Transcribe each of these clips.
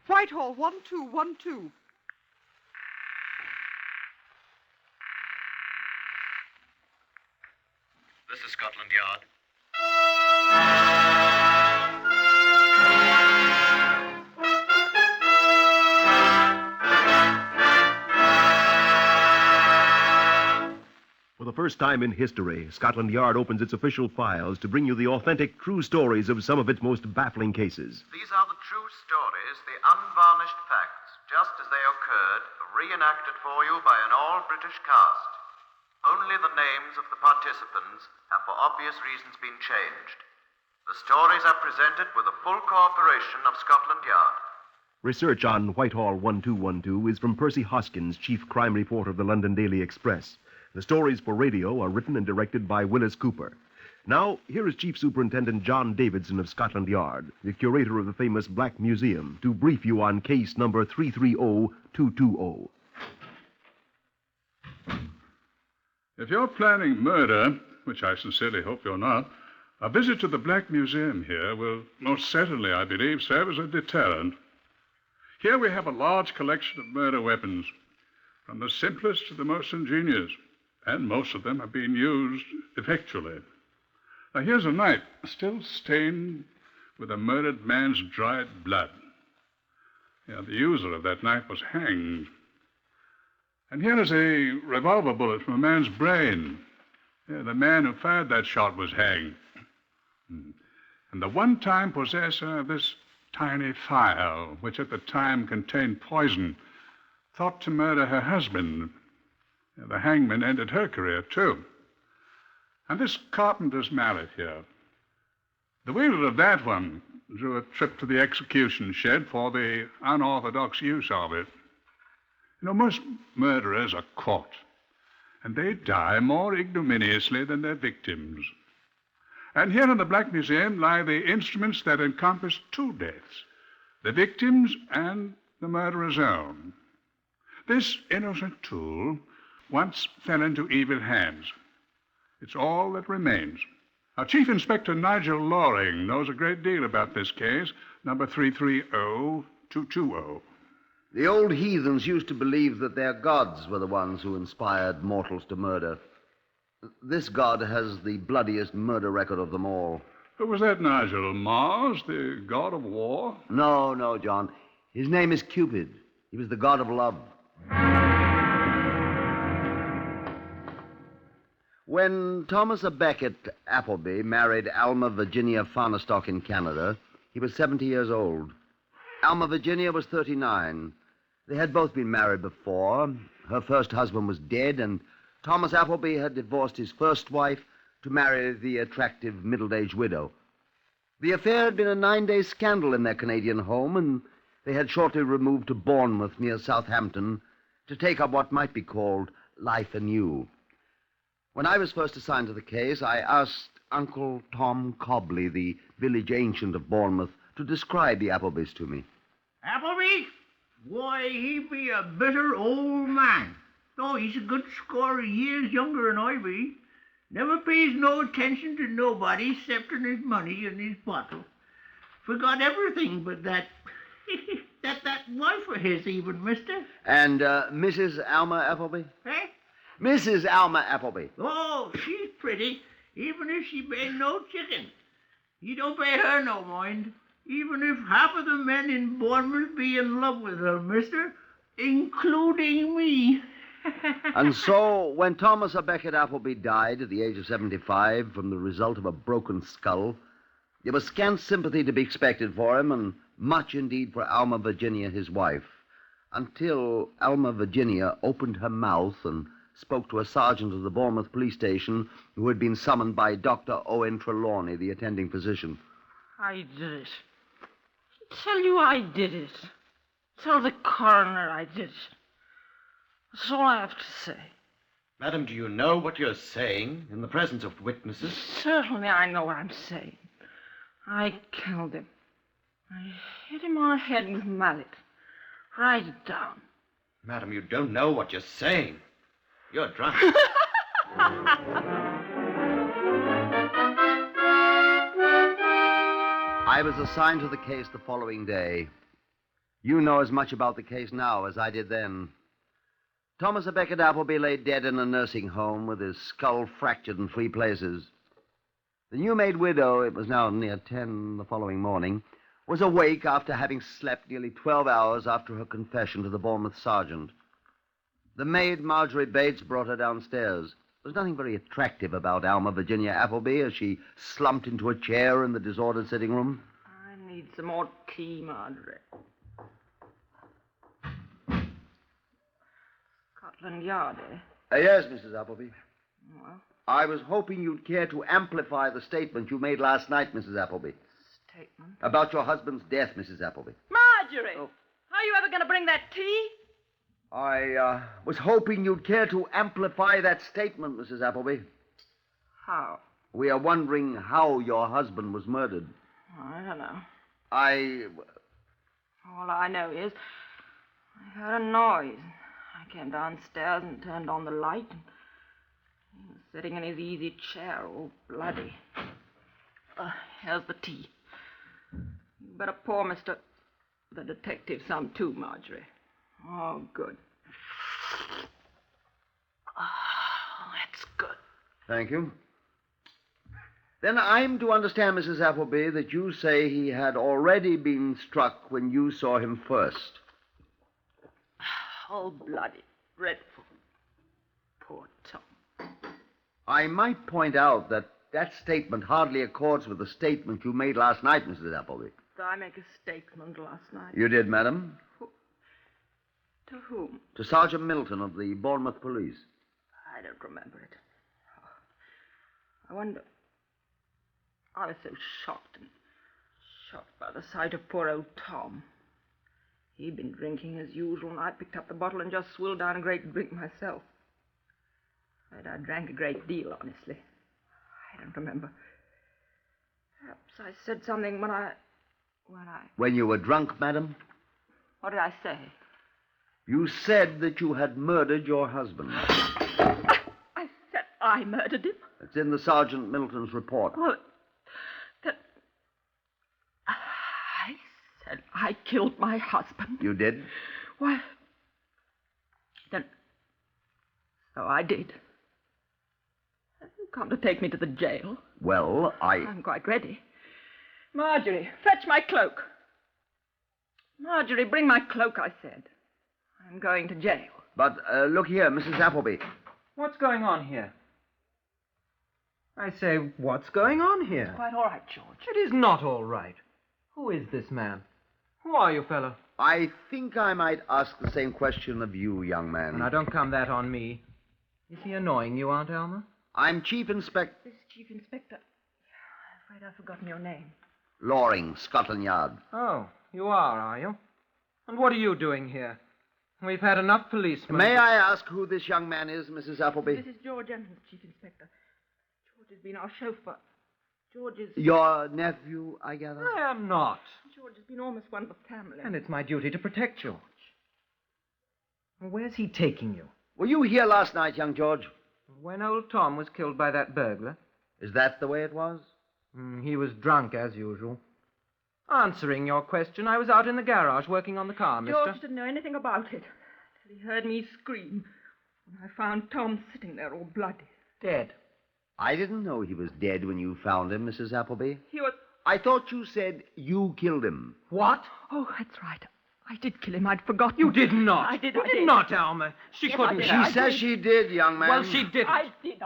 Whitehall, 1212. This is Scotland Yard. For the first time in history, Scotland Yard opens its official files to bring you the authentic, true stories of some of its most baffling cases. These are the true stories, the unvarnished facts, just as they occurred, reenacted for you by an all-British cast. Only the names of the participants have for obvious reasons been changed. The stories are presented with the full cooperation of Scotland Yard. Research on Whitehall 1212 is from Percy Hoskins, chief crime reporter of the London Daily Express. The stories for radio are written and directed by Wyllis Cooper. Now, here is Chief Superintendent John Davidson of Scotland Yard, the curator of the famous Black Museum, to brief you on case number 330220. If you're planning murder, which I sincerely hope you're not, a visit to the Black Museum here will most certainly, I believe, serve as a deterrent. Here we have a large collection of murder weapons, from the simplest to the most ingenious, and most of them have been used effectually. Now, here's a knife still stained with a murdered man's dried blood. The user of that knife was hanged. And here is a revolver bullet from a man's brain. The man who fired that shot was hanged. And the one-time possessor of this tiny phial, which at the time contained poison, thought to murder her husband. The hangman ended her career, too. And this carpenter's mallet here, the wielder of that one drew a trip to the execution shed for the unorthodox use of it. Most murderers are caught, and they die more ignominiously than their victims. And here in the Black Museum lie the instruments that encompass two deaths, the victim's and the murderer's own. This innocent tool once fell into evil hands. It's all that remains. Our Chief Inspector Nigel Loring knows a great deal about this case, number 330220. The old heathens used to believe that their gods were the ones who inspired mortals to murder. This god has the bloodiest murder record of them all. Who was that, Nigel? Mars, the god of war? No, John. His name is Cupid. He was the god of love. When Thomas Becket Applebee married Alma Virginia Farnestock in Canada, he was 70 years old. Alma Virginia was 39. They had both been married before. Her first husband was dead, and Thomas Applebee had divorced his first wife to marry the attractive middle-aged widow. The affair had been a 9-day scandal in their Canadian home, and they had shortly removed to Bournemouth near Southampton to take up what might be called life anew. When I was first assigned to the case, I asked Uncle Tom Cobley, the village ancient of Bournemouth, to describe the Applebees to me. Applebee? Why, he be a bitter old man. Oh, he's a good score of years younger than I be. Never pays no attention to nobody excepting his money and his bottle. Forgot everything but that that wife of his even, mister. And Mrs. Alma Appleby? Eh? Mrs. Alma Appleby. Oh, she's pretty, even if she made no chicken. You don't pay her no mind, even if half of the men in Bournemouth be in love with her, mister, including me. And so, when Thomas Becket Appleby died at the age of 75 from the result of a broken skull, there was scant sympathy to be expected for him, and much indeed for Alma Virginia, his wife, until Alma Virginia opened her mouth and spoke to a sergeant of the Bournemouth police station who had been summoned by Dr. Owen Trelawney, the attending physician. I did it. Tell you I did it. Tell the coroner I did it. That's all I have to say. Madam, do you know what you're saying in the presence of witnesses? Certainly I know what I'm saying. I killed him. I hit him on the head with a mallet. Write it down. Madam, you don't know what you're saying. You're drunk. I was assigned to the case the following day. You know as much about the case now as I did then. Thomas Becket Applebee lay dead in a nursing home with his skull fractured in 3 places. The new-made widow, it was now near 10 the following morning, was awake after having slept nearly 12 hours after her confession to the Bournemouth sergeant. The maid, Marjorie Bates, brought her downstairs. There was nothing very attractive about Alma Virginia Applebee as she slumped into a chair in the disordered sitting room. I need some more tea, Marjorie. Scotland Yard, eh? Yes, Mrs. Applebee. Well, I was hoping you'd care to amplify the statement you made last night, Mrs. Applebee. statement. About your husband's death, Mrs. Applebee. Marjorie! Oh. How are you ever going to bring that tea? I was hoping you'd care to amplify that statement, Mrs. Applebee. How? We are wondering how your husband was murdered. I don't know. All I know is I heard a noise. I came downstairs and turned on the light. And he was sitting in his easy chair, all bloody. Here's the tea. You better pour the detective some too, Marjorie. Oh, good. Oh, that's good. Thank you. Then I'm to understand, Mrs. Applebee, that you say he had already been struck when you saw him first. Oh, bloody dreadful. Poor Tom. I might point out that statement hardly accords with the statement you made last night, Mrs. Applebee. Did I make a statement last night? You did, madam. To whom? To Sergeant Milton of the Bournemouth Police. I don't remember it. I wonder... I was so shocked by the sight of poor old Tom. He'd been drinking as usual, and I picked up the bottle and just swilled down a great drink myself. I drank a great deal, honestly. I don't remember. Perhaps I said something when you were drunk, madam? What did I say? You said that you had murdered your husband. I said I murdered him? It's in the Sergeant Milton's report. Well, I said I killed my husband. You did? Why, then, so I did. You come to take me to the jail. Well, I'm quite ready. Marjorie, fetch my cloak. Marjorie, bring my cloak, I said. I'm going to jail. But, look here, Mrs. Applebee. What's going on here? I say, what's going on here? It's quite all right, George. It is not all right. Who is this man? Who are you, fellow? I think I might ask the same question of you, young man. Now, don't come that on me. Is he annoying you, Aunt Alma? I'm Chief Inspector... This is Chief Inspector... I'm afraid I've forgotten your name. Loring, Scotland Yard. Oh, you are you? And what are you doing here? We've had enough policemen. May I ask who this young man is, Mrs. Applebee? This is George Evans, Chief Inspector. George has been our chauffeur. George is... Your nephew, I gather? I am not. George has been almost one of the family. And it's my duty to protect George. Where's he taking you? Were you here last night, young George? When old Tom was killed by that burglar. Is that the way it was? He was drunk, as usual. Answering your question, I was out in the garage working on the car, mister. George didn't know anything about it till he heard me scream when I found Tom sitting there all bloody. Dead. I didn't know he was dead when you found him, Mrs. Applebee. He was... I thought you said you killed him. What? Oh, that's right. I did kill him. I'd forgotten. You did not. I did. You did not, Alma. She Yes, couldn't. I did. She says she did, young man. Well, she didn't. I did,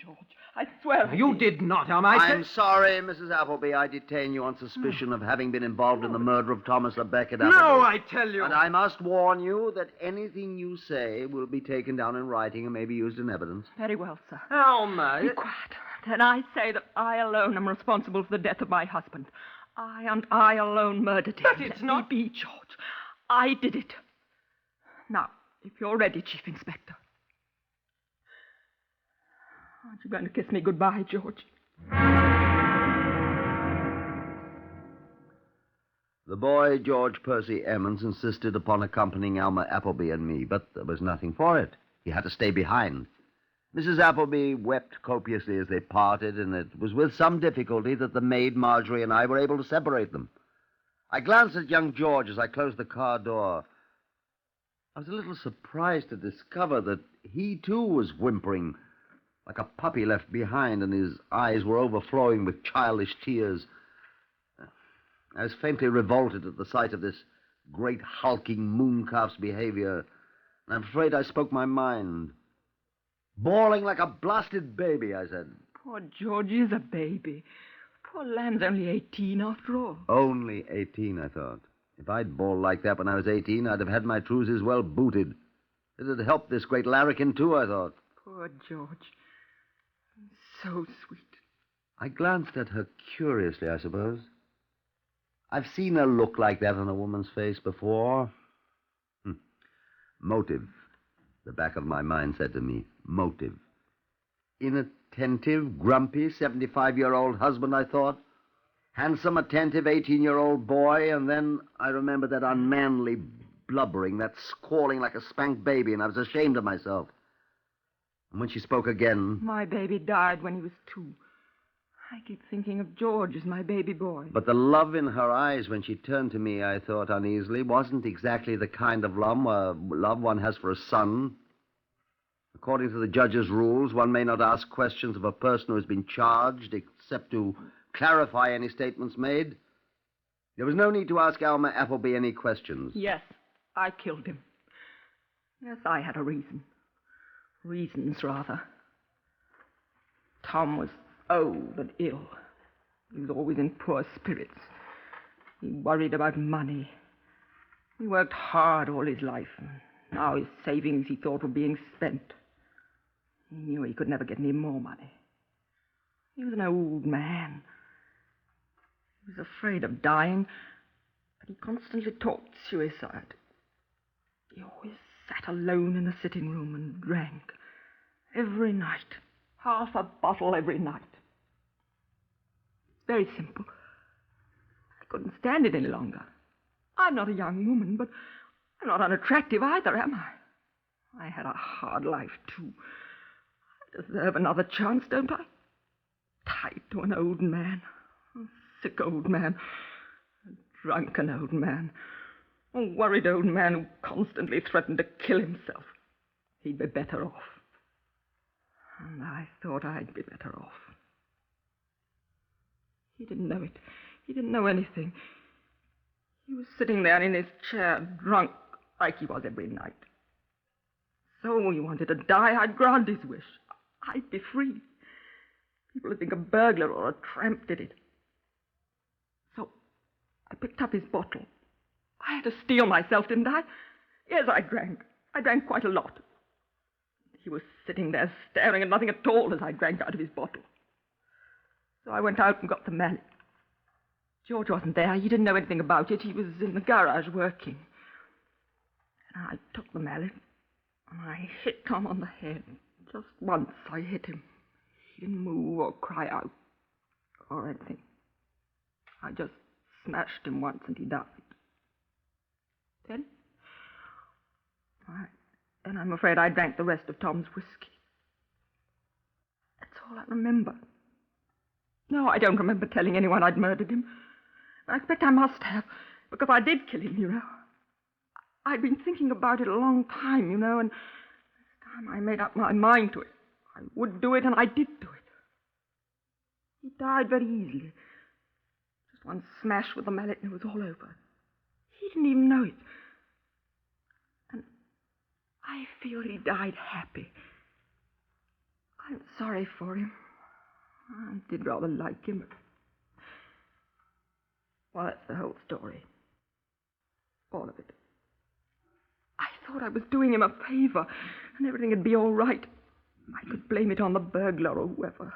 George. I swear. You did not, Alma. I'm sorry, Mrs. Applebee. I detain you on suspicion of having been involved in the murder of Thomas Becket Applebee. No, I tell you. And I must warn you that anything you say will be taken down in writing and may be used in evidence. Very well, sir. Alma. Be quiet. Then I say that I alone am responsible for the death of my husband. I and I alone murdered him. But it's not... Let me be, George. I did it. Now, if you're ready, Chief Inspector. Aren't you going to kiss me goodbye, George? The boy, George Percy Emmons, insisted upon accompanying Alma Applebee and me, but there was nothing for it. He had to stay behind. Mrs. Applebee wept copiously as they parted, and it was with some difficulty that the maid, Marjorie, and I were able to separate them. I glanced at young George as I closed the car door. I was a little surprised to discover that he, too, was whimpering like a puppy left behind, and his eyes were overflowing with childish tears. I was faintly revolted at the sight of this great hulking mooncalf's behavior, and I'm afraid I spoke my mind. Bawling like a blasted baby, I said. Poor George is a baby. Poor lamb's only 18 after all. Only 18, I thought. If I'd bawled like that when I was 18, I'd have had my trousers well booted. It'd help this great larrikin, too, I thought. Poor George. So sweet. I glanced at her curiously, I suppose. I've seen a look like that on a woman's face before. Motive. The back of my mind said to me, motive. Inattentive, grumpy, 75-year-old husband, I thought. Handsome, attentive, 18-year-old boy, and then I remembered that unmanly blubbering, that squalling like a spanked baby, and I was ashamed of myself. And when she spoke again... My baby died when he was 2. I keep thinking of George as my baby boy. But the love in her eyes when she turned to me, I thought uneasily, wasn't exactly the kind of love one has for a son. According to the judge's rules, one may not ask questions of a person who has been charged except to clarify any statements made. There was no need to ask Alma Applebee any questions. Yes, I killed him. Yes, I had a reason. Reasons, rather. Tom was old and ill. He was always in poor spirits. He worried about money. He worked hard all his life, and now his savings, he thought, were being spent. He knew he could never get any more money. He was an old man. He was afraid of dying, but he constantly talked suicide. He always sat alone in the sitting room and drank. Every night. Half a bottle every night. It's very simple. I couldn't stand it any longer. I'm not a young woman, but I'm not unattractive either, am I? I had a hard life, too. I deserve another chance, don't I? Tied to an old man. A sick old man. A drunken old man. A worried old man who constantly threatened to kill himself. He'd be better off. And I thought I'd be better off. He didn't know it. He didn't know anything. He was sitting there in his chair, drunk, like he was every night. So he wanted to die. I'd grant his wish. I'd be free. People would think a burglar or a tramp did it. So I picked up his bottle. I had to steel myself, didn't I? Yes, I drank. I drank quite a lot. He was sitting there staring at nothing at all as I drank out of his bottle. So I went out and got the mallet. George wasn't there. He didn't know anything about it. He was in the garage working. And I took the mallet and I hit Tom on the head. Just once I hit him. He didn't move or cry out or anything. I just smashed him once and he died. Then I'm afraid I drank the rest of Tom's whiskey. That's all I remember. No, I don't remember telling anyone I'd murdered him. I expect I must have, because I did kill him, you know. I'd been thinking about it a long time, you know, and this time I made up my mind to it. I would do it, and I did do it. He died very easily. Just one smash with the mallet, and it was all over. He didn't even know it. And I feel he died happy. I'm sorry for him. I did rather like him. Well, that's the whole story. All of it. I thought I was doing him a favor, and everything would be all right. I could blame it on the burglar or whoever.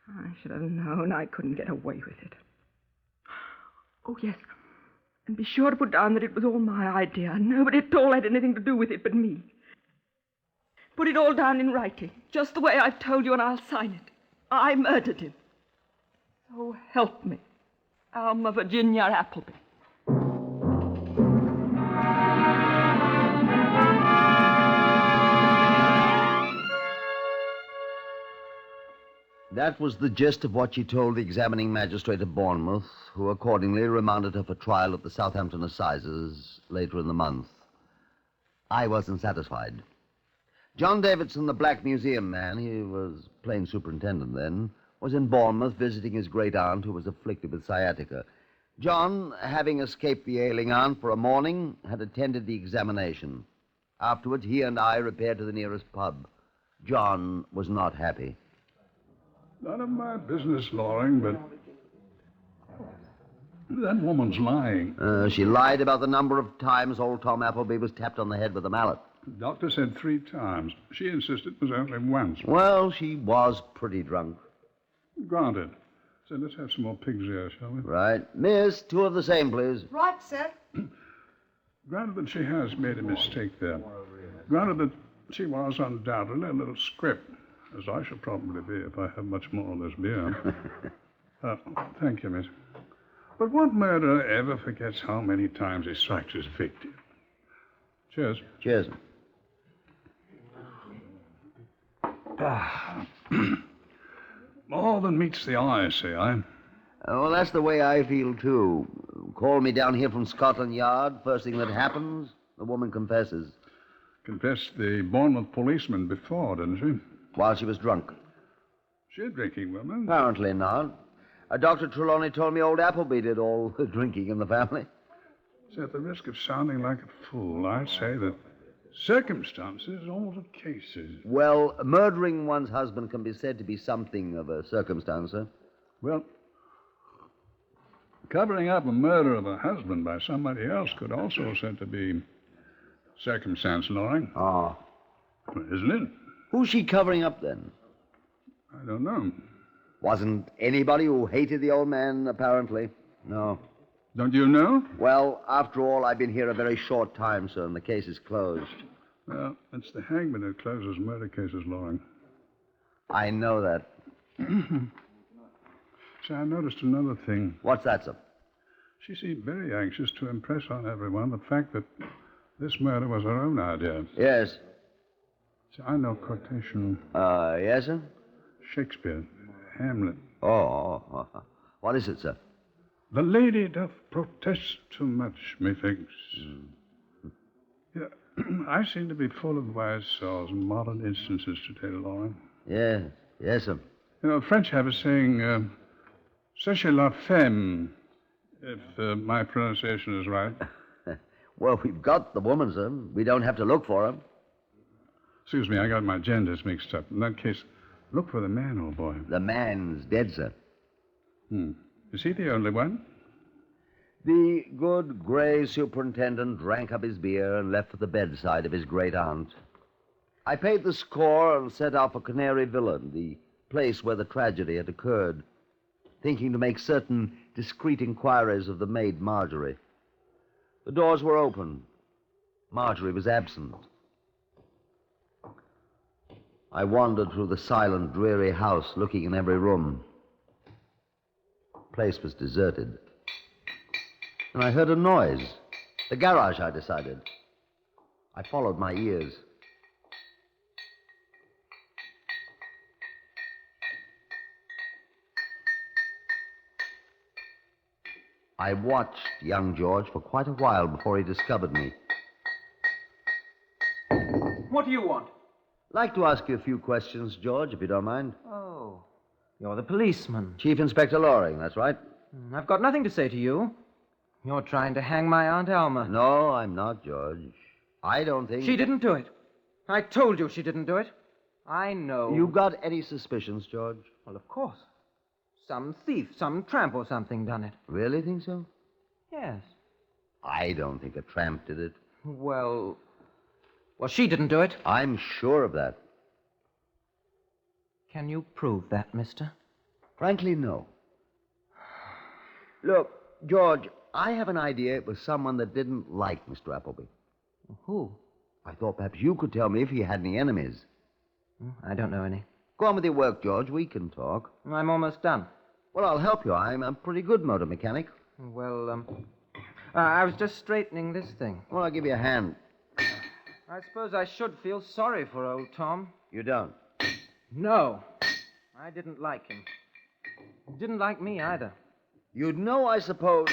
I should have known I couldn't get away with it. Oh, yes. And be sure to put down that it was all my idea. Nobody at all had anything to do with it but me. Put it all down in writing, just the way I've told you, and I'll sign it. I murdered him. So help me, Alma Virginia Applebee. That was the gist of what she told the examining magistrate of Bournemouth, who accordingly remanded her for trial at the Southampton Assizes later in the month. I wasn't satisfied. John Davidson, the Black Museum man, he was plain superintendent then, was in Bournemouth visiting his great-aunt who was afflicted with sciatica. John, having escaped the ailing aunt for a morning, had attended the examination. Afterwards, he and I repaired to the nearest pub. John was not happy. None of my business, Loring, but that woman's lying. She lied about the number of times old Tom Applebee was tapped on the head with a mallet. The doctor said 3 times. She insisted it was only once. Well, she was pretty drunk. Granted. So let's have some more pig's ear, shall we? Right. Miss, 2 of the same, please. Right, sir. Granted that she has made a mistake there. Granted that she was undoubtedly a little script, as I shall probably be if I have much more of this beer. Thank you, miss. But what murderer ever forgets how many times he strikes his victim? Cheers. Cheers. More than meets the eye, say I. Well, that's the way I feel, too. Call me down here from Scotland Yard. First thing that happens, the woman confesses. Confessed the Bournemouth policeman before, didn't she? While she was drunk. She a drinking woman? Apparently not. Dr. Trelawney told me old Applebee did all the drinking in the family. So at the risk of sounding like a fool, I'd say that circumstances alter cases. Well, murdering one's husband can be said to be something of a circumstance, sir. Well, covering up a murder of a husband by somebody else could also be said to be circumstance, Loring. Ah. Isn't it? Who's she covering up, then? I don't know. Wasn't anybody who hated the old man, apparently. No. Don't you know? Well, after all, I've been here a very short time, sir, and the case is closed. Well, it's the hangman who closes murder cases, Loring. I know that. See, I noticed another thing. What's that, sir? She seemed very anxious to impress on everyone the fact that this murder was her own idea. Yes. See, I know quotation. Yes, sir? Shakespeare, Hamlet. Oh. What is it, sir? The lady doth protest too much, methinks. Yeah, I seem to be full of wise saws and modern instances today, Loring. Yes, sir. You know, French have a saying, c'est la femme, if my pronunciation is right. Well, we've got the woman, sir. We don't have to look for her. Excuse me, I got my genders mixed up. In that case, look for the man, old boy. The man's dead, sir. Is he the only one? The good grey superintendent drank up his beer and left for the bedside of his great-aunt. I paid the score and set out for Canary Villa, the place where the tragedy had occurred, thinking to make certain discreet inquiries of the maid Marjorie. The doors were open. Marjorie was absent. I wandered through the silent, dreary house, looking in every room. The place was deserted. And I heard a noise. The garage, I decided. I followed my ears. I watched young George for quite a while before he discovered me. What do you want? I'd like to ask you a few questions, George, if you don't mind. Oh, you're the policeman. Chief Inspector Loring, that's right. I've got nothing to say to you. You're trying to hang my Aunt Alma. No, I'm not, George. I don't think... She didn't do it. I told you she didn't do it. I know. You got any suspicions, George? Well, of course. Some thief, some tramp or something done it. Really think so? Yes. I don't think a tramp did it. Well, she didn't do it. I'm sure of that. Can you prove that, mister? Frankly, no. Look, George, I have an idea it was someone that didn't like Mr. Applebee. Who? I thought perhaps you could tell me if he had any enemies. I don't know any. Go on with your work, George. We can talk. I'm almost done. Well, I'll help you. I'm a pretty good motor mechanic. Well, I was just straightening this thing. Well, I'll give you a hand. I suppose I should feel sorry for old Tom. You don't? No. I didn't like him. He didn't like me either. You'd know, I suppose,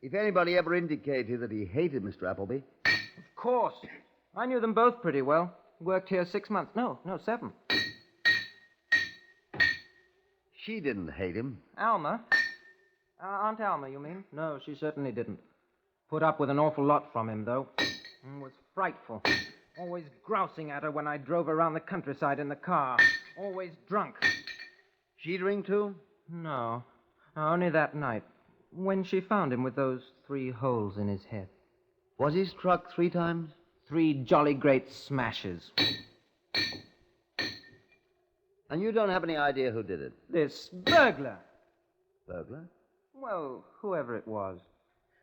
if anybody ever indicated that he hated Mr. Applebee. Of course. I knew them both pretty well. Worked here 6 months. No, 7. She didn't hate him. Alma? Aunt Alma, you mean? No, she certainly didn't. Put up with an awful lot from him, though. It was frightful. Always grousing at her when I drove around the countryside in the car. Always drunk. She drink, too? No, only that night, when she found him with those 3 holes in his head. Was he struck 3 times? 3 jolly great smashes. And you don't have any idea who did it? This burglar. Burglar? Well, whoever it was.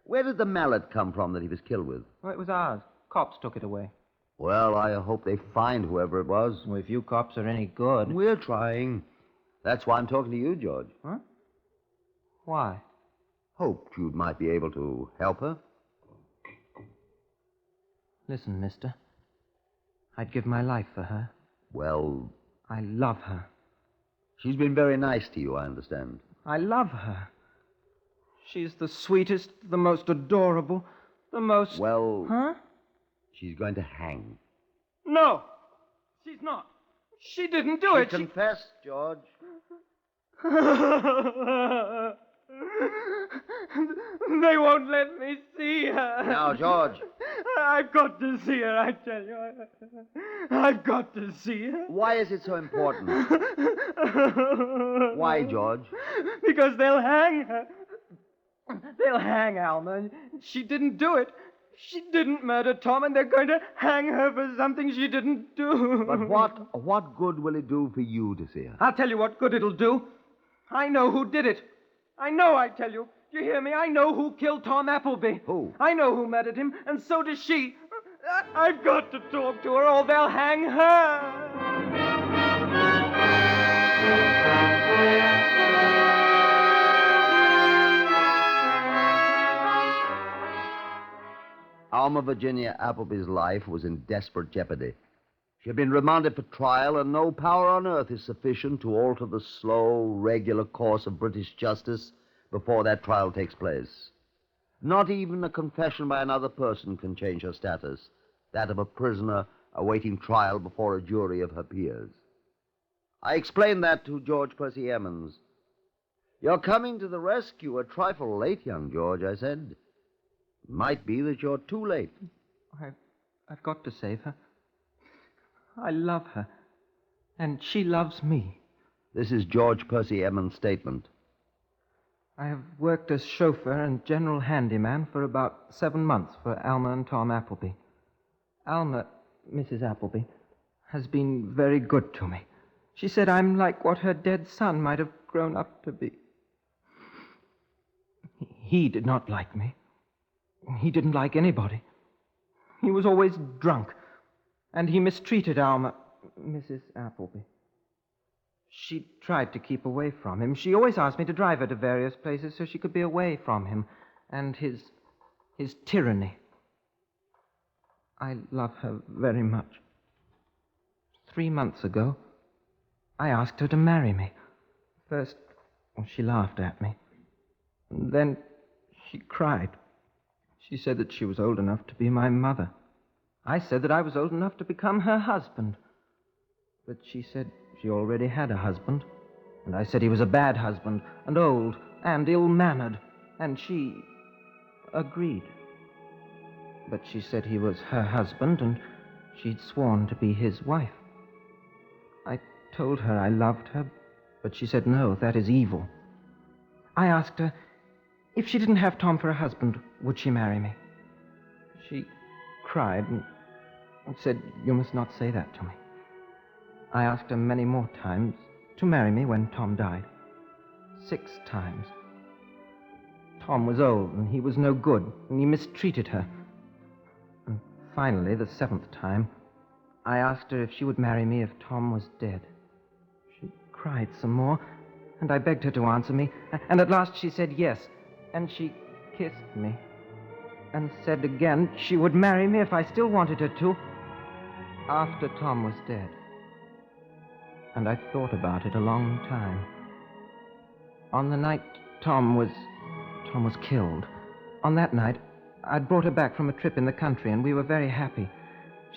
Where did the mallet come from that he was killed with? Well, it was ours. Cops took it away. Well, I hope they find whoever it was. Well, if you cops are any good. We're trying. That's why I'm talking to you, George. Huh? Why? Hoped you might be able to help her. Listen, mister. I'd give my life for her. Well, I love her. she's been very nice to you, I understand. I love her. She's the sweetest, the most adorable, the most... Well... Huh? She's going to hang. No! She's not. She didn't do it. She confessed, George. They won't let me see her. Now, George. I've got to see her, I tell you. I've got to see her. Why is it so important? Why, George? Because they'll hang her. They'll hang Alma. She didn't do it. She didn't murder Tom, and they're going to hang her for something she didn't do. But what good will it do for you to see her? I'll tell you what good it'll do. I know who did it. I know, I tell you. Do you hear me? I know who killed Tom Applebee. Who? I know who murdered him, and so does she. I've got to talk to her, or they'll hang her. Alma Virginia Applebee's life was in desperate jeopardy. She had been remanded for trial, and no power on earth is sufficient to alter the slow, regular course of British justice before that trial takes place. Not even a confession by another person can change her status, that of a prisoner awaiting trial before a jury of her peers. I explained that to George Percy Emmons. "You're coming to the rescue a trifle late, young George," I said. "It might be that you're too late." I've got to save her. I love her, and she loves me. This is George Percy Emmons' statement. I have worked as chauffeur and general handyman for about 7 months for Alma and Tom Applebee. Alma, Mrs. Applebee, has been very good to me. She said I'm like what her dead son might have grown up to be. He did not like me. He didn't like anybody. He was always drunk, and he mistreated Alma, Mrs. Applebee. She tried to keep away from him. She always asked me to drive her to various places so she could be away from him and his tyranny. I love her very much. 3 months ago, I asked her to marry me. First, she laughed at me. And then she cried. She said that she was old enough to be my mother. I said that I was old enough to become her husband. But she said she already had a husband. And I said he was a bad husband, and old, and ill-mannered. And she agreed. But she said he was her husband, and she'd sworn to be his wife. I told her I loved her, but she said, no, that is evil. I asked her, if she didn't have Tom for a husband, would she marry me? She cried and said, you must not say that to me. I asked her many more times to marry me when Tom died. 6 times. Tom was old, and he was no good, and he mistreated her. And finally, the 7th time, I asked her if she would marry me if Tom was dead. She cried some more, and I begged her to answer me, and at last she said yes, and she kissed me, and said again she would marry me if I still wanted her to, after Tom was dead. and I thought about it a long time. On the night Tom was killed, on that night, I'd brought her back from a trip in the country, and we were very happy.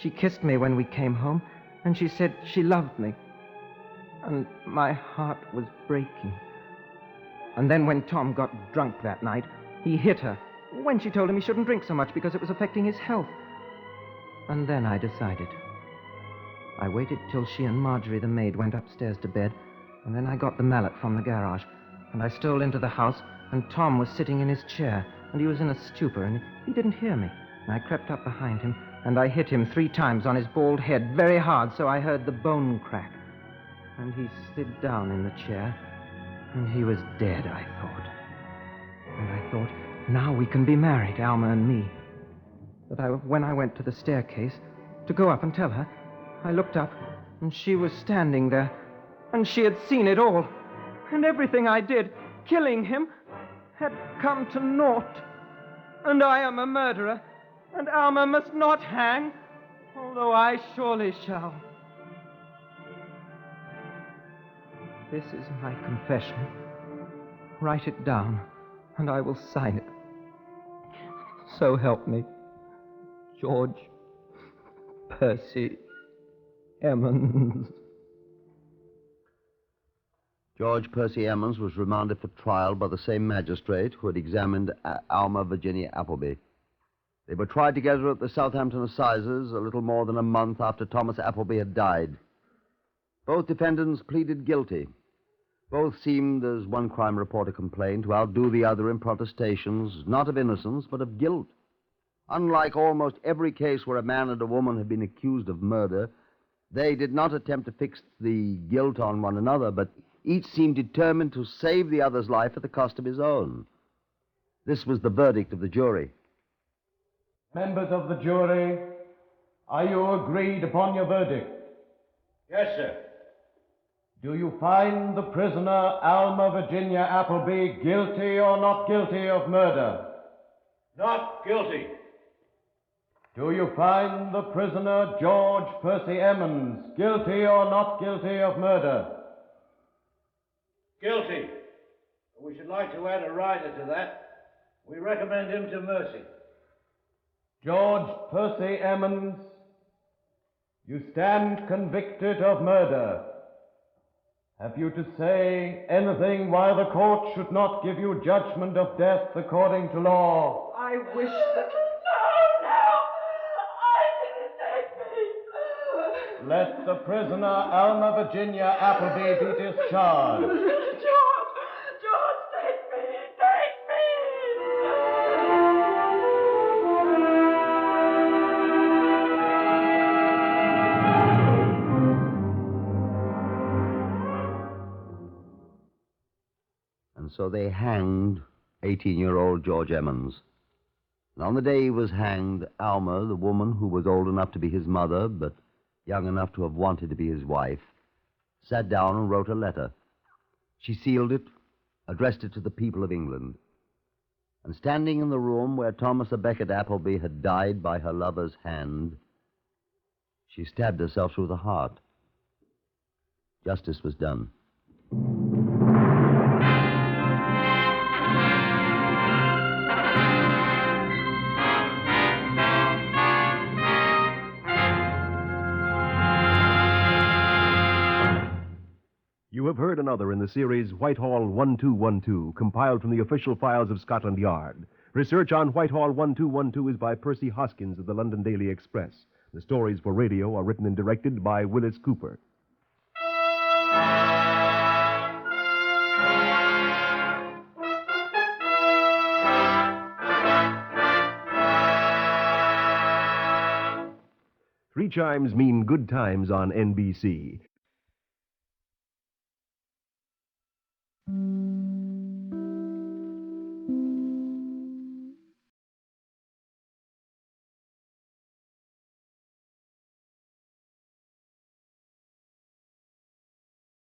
She kissed me when we came home, and she said she loved me. And my heart was breaking. And then when Tom got drunk that night, he hit her, when she told him he shouldn't drink so much because it was affecting his health. And then I decided. I waited till she and Marjorie, the maid, went upstairs to bed, and then I got the mallet from the garage, and I stole into the house, and Tom was sitting in his chair, and he was in a stupor, and he didn't hear me. And I crept up behind him, and I hit him 3 times on his bald head, very hard, so I heard the bone crack. And he slid down in the chair, and he was dead, I thought. And I thought, now we can be married, Alma and me. But when I went to the staircase to go up and tell her, I looked up, and she was standing there, and she had seen it all. And everything I did, killing him, had come to naught. And I am a murderer, and Alma must not hang, although I surely shall. This is my confession. Write it down, and I will sign it. So help me, George Percy Emmons. George Percy Emmons was remanded for trial by the same magistrate who had examined Alma Virginia Applebee. They were tried together at the Southampton Assizes a little more than a month after Thomas Applebee had died. Both defendants pleaded guilty. Both seemed, as one crime reporter complained, to outdo the other in protestations, not of innocence, but of guilt. Unlike almost every case where a man and a woman had been accused of murder, they did not attempt to fix the guilt on one another, but each seemed determined to save the other's life at the cost of his own. This was the verdict of the jury. Members of the jury, are you agreed upon your verdict? Yes, sir. Do you find the prisoner, Alma Virginia Applebee, guilty or not guilty of murder? Not guilty. Do you find the prisoner, George Percy Emmons, guilty or not guilty of murder? Guilty. We should like to add a rider to that. We recommend him to mercy. George Percy Emmons, you stand convicted of murder. Have you to say anything why the court should not give you judgment of death according to law? I wish that... Let the prisoner, Alma Virginia Applebee, be discharged. George, take me! And so they hanged 18-year-old George Emmons. And on the day he was hanged, Alma, the woman who was old enough to be his mother, but young enough to have wanted to be his wife, sat down and wrote a letter. She sealed it, addressed it to the people of England. And standing in the room where Thomas à Becket Applebee had died by her lover's hand, she stabbed herself through the heart. Justice was done. You have heard another in the series Whitehall 1212, compiled from the official files of Scotland Yard. Research on Whitehall 1212 is by Percy Hoskins of the London Daily Express. The stories for radio are written and directed by Wyllis Cooper. Three chimes mean good times on NBC.